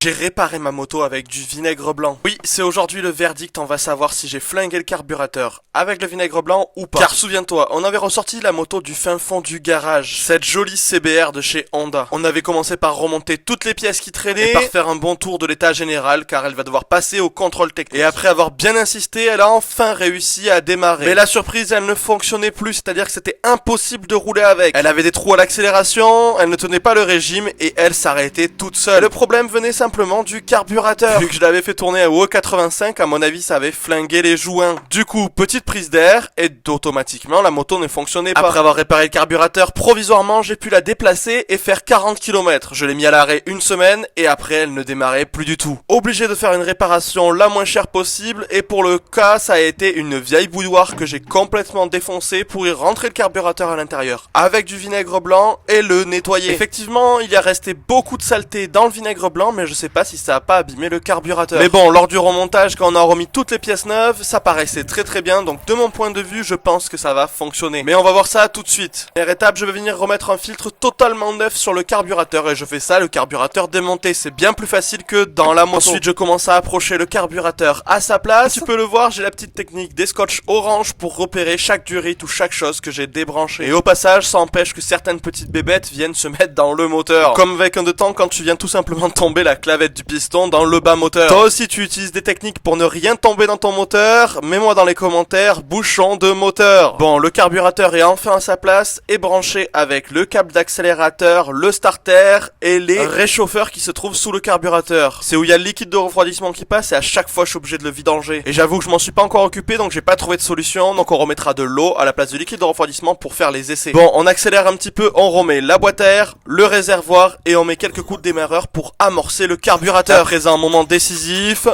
J'ai réparé ma moto avec du vinaigre blanc. Oui, c'est aujourd'hui le verdict, on va savoir si j'ai flingué le carburateur avec le vinaigre blanc ou pas. Car souviens-toi, on avait ressorti la moto du fin fond du garage, cette jolie CBR de chez Honda. On avait commencé par remonter toutes les pièces qui traînaient et par faire un bon tour de l'état général car elle va devoir passer au contrôle technique. Et après avoir bien insisté, elle a enfin réussi à démarrer. Mais la surprise, elle ne fonctionnait plus, c'est-à-dire que c'était impossible de rouler avec. Elle avait des trous à l'accélération, elle ne tenait pas le régime et elle s'arrêtait toute seule. Le problème venait simplement du carburateur. Vu que je l'avais fait tourner à E85, à mon avis ça avait flingué les joints. Du coup, petite prise d'air et automatiquement la moto ne fonctionnait pas. Après avoir réparé le carburateur provisoirement, j'ai pu la déplacer et faire 40 km. Je l'ai mis à l'arrêt une semaine et après elle ne démarrait plus du tout. Obligé de faire une réparation la moins chère possible et pour le cas ça a été une vieille bouilloire que j'ai complètement défoncée pour y rentrer le carburateur à l'intérieur avec du vinaigre blanc et le nettoyer. Effectivement, il y a resté beaucoup de saleté dans le vinaigre blanc mais je sais pas si ça a pas abîmé le carburateur. Mais bon, lors du remontage, quand on a remis toutes les pièces neuves, ça paraissait très bien, donc de mon point de vue, je pense que ça va fonctionner. Mais on va voir ça tout de suite. Première étape, je vais venir remettre un filtre totalement neuf sur le carburateur, et je fais ça, le carburateur démonté, c'est bien plus facile que dans la moto. Ensuite, je commence à approcher le carburateur à sa place. Tu peux le voir, j'ai la petite technique des scotch orange pour repérer chaque durite ou chaque chose que j'ai débranché. Et au passage, ça empêche que certaines petites bébêtes viennent se mettre dans le moteur. Comme avec un de temps quand tu viens tout simplement tomber la clavette du piston dans le bas moteur. Toi aussi tu utilises des techniques pour ne rien tomber dans ton moteur? Mets-moi dans les commentaires bouchon de moteur. Bon, le carburateur est enfin à sa place et branché avec le câble d'accélérateur, le starter et les réchauffeurs qui se trouvent sous le carburateur. C'est où il y a le liquide de refroidissement qui passe et à chaque fois je suis obligé de le vidanger. Et j'avoue que je m'en suis pas encore occupé donc j'ai pas trouvé de solution, donc on remettra de l'eau à la place du liquide de refroidissement pour faire les essais. Bon, on accélère un petit peu, on remet la boîte à air, le réservoir et on met quelques coups de démarreur pour amorcer le carburateur. À présent, un moment décisif.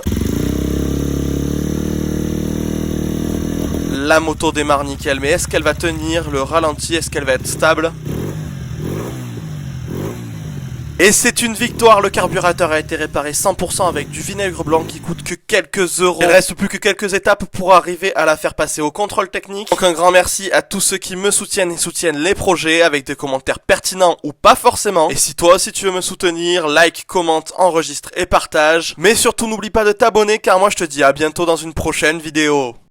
La moto démarre nickel, mais est-ce qu'elle va tenir le ralenti? Est-ce qu'elle va être stable? Et c'est une victoire, le carburateur a été réparé 100% avec du vinaigre blanc qui coûte que quelques euros. Il reste plus que quelques étapes pour arriver à la faire passer au contrôle technique. Donc un grand merci à tous ceux qui me soutiennent et soutiennent les projets avec des commentaires pertinents ou pas forcément. Et si toi aussi tu veux me soutenir, like, commente, enregistre et partage. Mais surtout n'oublie pas de t'abonner car moi je te dis à bientôt dans une prochaine vidéo.